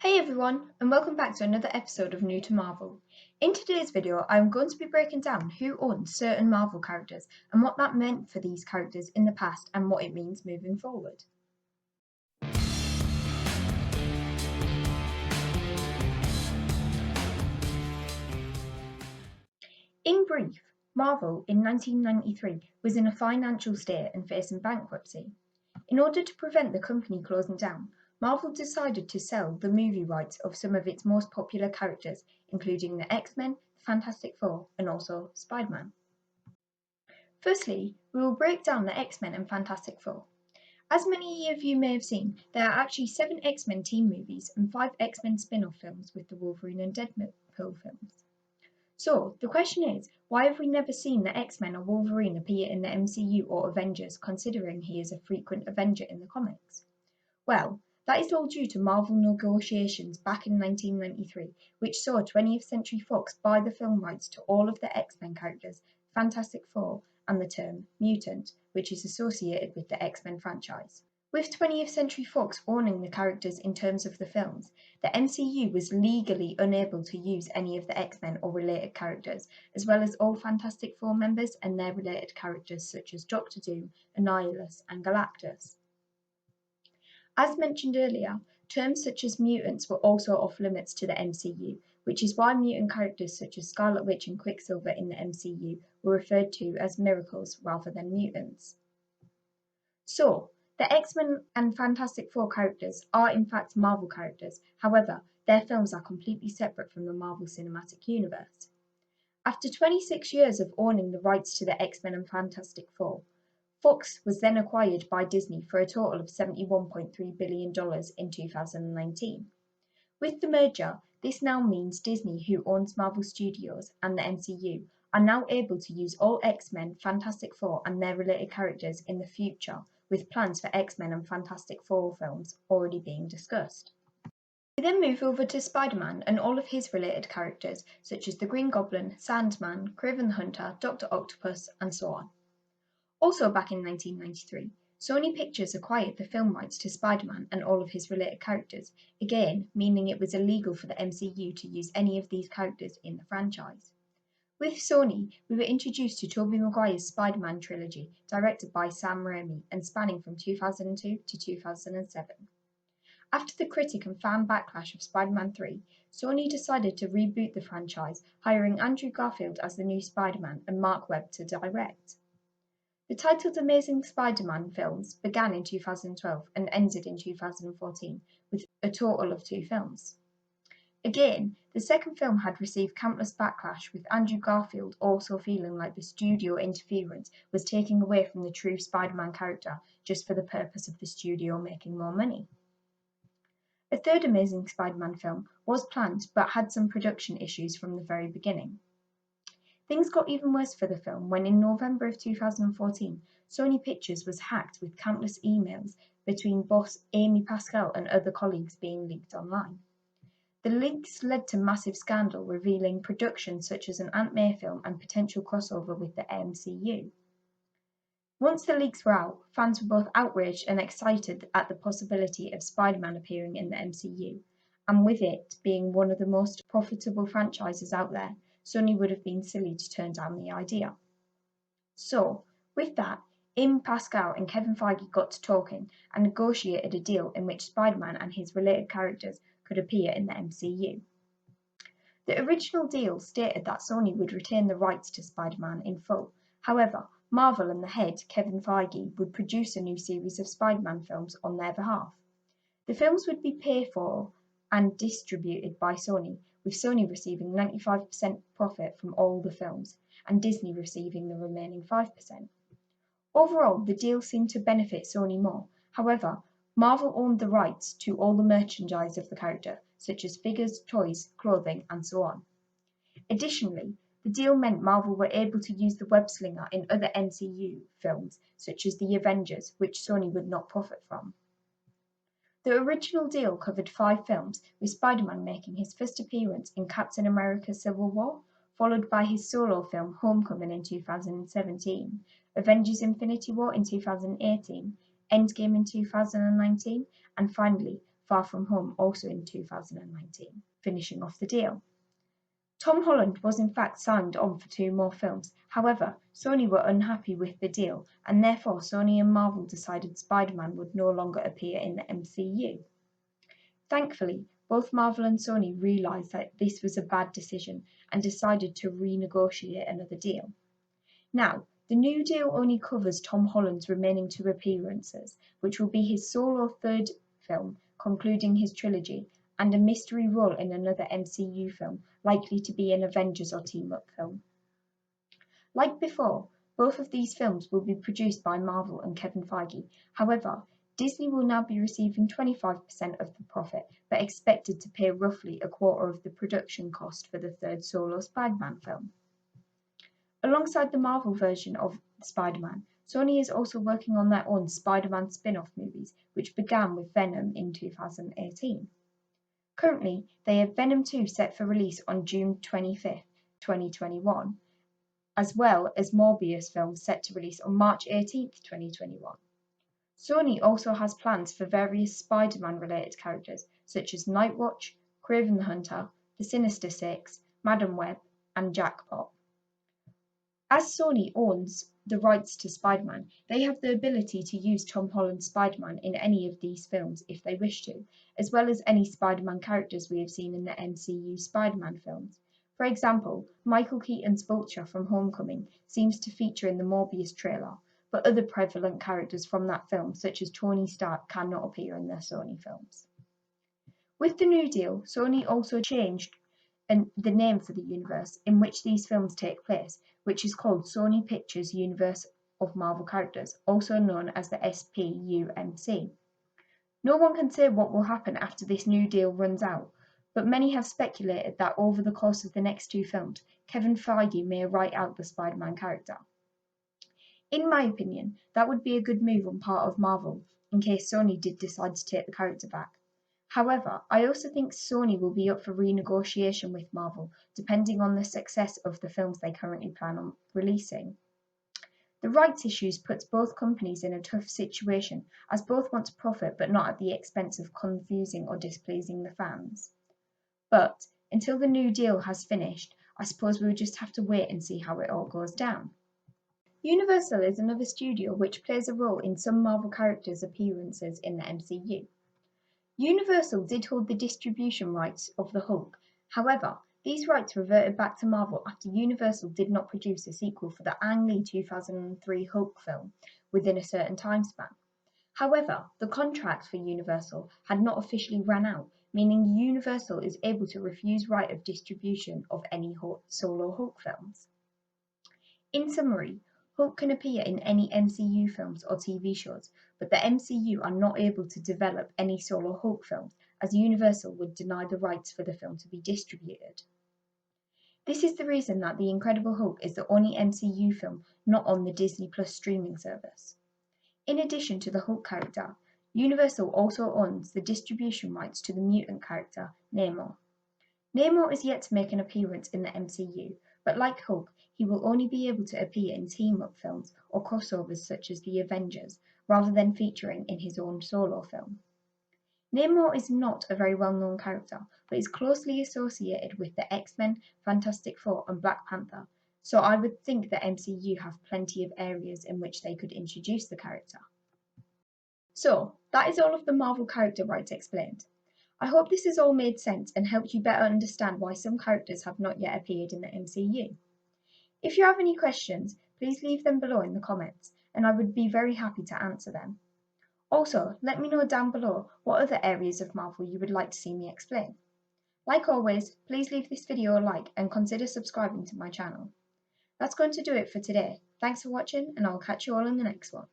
Hey everyone, and welcome back to another episode of New to Marvel. In today's video, I'm going to be breaking down who owns certain Marvel characters and what that meant for these characters in the past and what it means moving forward. In brief, Marvel in 1993 was in a financial state and facing bankruptcy. In order to prevent the company closing down, Marvel decided to sell the movie rights of some of its most popular characters, including the X-Men, the Fantastic Four, and also Spider-Man. Firstly, we will break down the X-Men and Fantastic Four. As many of you may have seen, there are actually 7 X-Men team movies and 5 X-Men spin-off films with the Wolverine and Deadpool films. So, the question is, why have we never seen the X-Men or Wolverine appear in the MCU or Avengers, considering he is a frequent Avenger in the comics? Well, that is all due to Marvel negotiations back in 1993, which saw 20th Century Fox buy the film rights to all of the X-Men characters, Fantastic Four, and the term mutant, which is associated with the X-Men franchise. With 20th Century Fox owning the characters in terms of the films, the MCU was legally unable to use any of the X-Men or related characters, as well as all Fantastic Four members and their related characters such as Doctor Doom, Annihilus, and Galactus. As mentioned earlier, terms such as mutants were also off limits to the MCU, which is why mutant characters such as Scarlet Witch and Quicksilver in the MCU were referred to as miracles rather than mutants. So, the X-Men and Fantastic Four characters are in fact Marvel characters, however, their films are completely separate from the Marvel Cinematic Universe. After 26 years of owning the rights to the X-Men and Fantastic Four, Fox was then acquired by Disney for a total of $71.3 billion in 2019. With the merger, this now means Disney, who owns Marvel Studios and the MCU, are now able to use all X-Men, Fantastic Four, and their related characters in the future, with plans for X-Men and Fantastic Four films already being discussed. We then move over to Spider-Man and all of his related characters, such as the Green Goblin, Sandman, Kraven the Hunter, Dr. Octopus, and so on. Also back in 1993, Sony Pictures acquired the film rights to Spider-Man and all of his related characters, again meaning it was illegal for the MCU to use any of these characters in the franchise. With Sony, we were introduced to Tobey Maguire's Spider-Man trilogy, directed by Sam Raimi and spanning from 2002 to 2007. After the critic and fan backlash of Spider-Man 3, Sony decided to reboot the franchise, hiring Andrew Garfield as the new Spider-Man and Mark Webb to direct. The titled Amazing Spider-Man films began in 2012 and ended in 2014, with a total of 2 films. Again, the second film had received countless backlash, with Andrew Garfield also feeling like the studio interference was taking away from the true Spider-Man character just for the purpose of the studio making more money. A third Amazing Spider-Man film was planned but had some production issues from the very beginning. Things got even worse for the film when in November of 2014, Sony Pictures was hacked with countless emails between boss Amy Pascal and other colleagues being leaked online. The leaks led to massive scandal, revealing production such as an Aunt May film and potential crossover with the MCU. Once the leaks were out, fans were both outraged and excited at the possibility of Spider-Man appearing in the MCU, and with it being one of the most profitable franchises out there, Sony would have been silly to turn down the idea. So, with that, Amy Pascal and Kevin Feige got to talking and negotiated a deal in which Spider-Man and his related characters could appear in the MCU. The original deal stated that Sony would retain the rights to Spider-Man in full. However, Marvel and the head, Kevin Feige, would produce a new series of Spider-Man films on their behalf. The films would be paid for and distributed by Sony, with Sony receiving 95% profit from all the films, and Disney receiving the remaining 5%. Overall, the deal seemed to benefit Sony more. However, Marvel owned the rights to all the merchandise of the character, such as figures, toys, clothing, and so on. Additionally, the deal meant Marvel were able to use the web slinger in other MCU films, such as The Avengers, which Sony would not profit from. The original deal covered 5 films, with Spider-Man making his first appearance in Captain America Civil War, followed by his solo film Homecoming in 2017, Avengers Infinity War in 2018, Endgame in 2019, and finally Far From Home also in 2019, finishing off the deal. Tom Holland was in fact signed on for 2 more films. However, Sony were unhappy with the deal, and therefore Sony and Marvel decided Spider-Man would no longer appear in the MCU. Thankfully, both Marvel and Sony realised that this was a bad decision and decided to renegotiate another deal. Now, the new deal only covers Tom Holland's remaining 2 appearances, which will be his solo 3rd film concluding his trilogy, and a mystery role in another MCU film, likely to be an Avengers or team-up film. Like before, both of these films will be produced by Marvel and Kevin Feige. However, Disney will now be receiving 25% of the profit, but expected to pay roughly a quarter of the production cost for the 3rd solo Spider-Man film. Alongside the Marvel version of Spider-Man, Sony is also working on their own Spider-Man spin-off movies, which began with Venom in 2018. Currently, they have Venom 2 set for release on June 25, 2021, as well as Morbius films set to release on March 18, 2021. Sony also has plans for various Spider-Man related characters such as Nightwatch, Kraven the Hunter, the Sinister Six, Madam Web, and Jackpot. As Sony owns the rights to Spider-Man, they have the ability to use Tom Holland's Spider-Man in any of these films if they wish to, as well as any Spider-Man characters we have seen in the MCU Spider-Man films. For example, Michael Keaton's Vulture from Homecoming seems to feature in the Morbius trailer, but other prevalent characters from that film, such as Tony Stark, cannot appear in their Sony films. With the new deal, Sony also changed the name for the universe in which these films take place, which is called Sony Pictures Universe of Marvel Characters, also known as the SPUMC. No one can say what will happen after this new deal runs out, but many have speculated that over the course of the next 2 films, Kevin Feige may write out the Spider-Man character. In my opinion, that would be a good move on part of Marvel, in case Sony did decide to take the character back. However, I also think Sony will be up for renegotiation with Marvel, depending on the success of the films they currently plan on releasing. The rights issues puts both companies in a tough situation, as both want to profit but not at the expense of confusing or displeasing the fans. But until the new deal has finished, I suppose we'll just have to wait and see how it all goes down. Universal is another studio which plays a role in some Marvel characters' appearances in the MCU. Universal did hold the distribution rights of the Hulk. However, these rights reverted back to Marvel after Universal did not produce a sequel for the Ang Lee 2003 Hulk film within a certain time span. However, the contract for Universal had not officially run out, meaning Universal is able to refuse right of distribution of any solo Hulk films. In summary, Hulk can appear in any MCU films or TV shows, but the MCU are not able to develop any solo Hulk films, as Universal would deny the rights for the film to be distributed. This is the reason that The Incredible Hulk is the only MCU film not on the Disney Plus streaming service. In addition to the Hulk character, Universal also owns the distribution rights to the mutant character, Namor. Namor is yet to make an appearance in the MCU, but like Hulk, he will only be able to appear in team-up films or crossovers such as The Avengers, rather than featuring in his own solo film. Namor is not a very well-known character, but is closely associated with the X-Men, Fantastic Four and Black Panther, so I would think the MCU have plenty of areas in which they could introduce the character. So, that is all of the Marvel character rights explained. I hope this has all made sense and helped you better understand why some characters have not yet appeared in the MCU. If you have any questions, please leave them below in the comments, and I would be very happy to answer them. Also, let me know down below what other areas of Marvel you would like to see me explain. Like always, please leave this video a like and consider subscribing to my channel. That's going to do it for today. Thanks for watching, and I'll catch you all in the next one.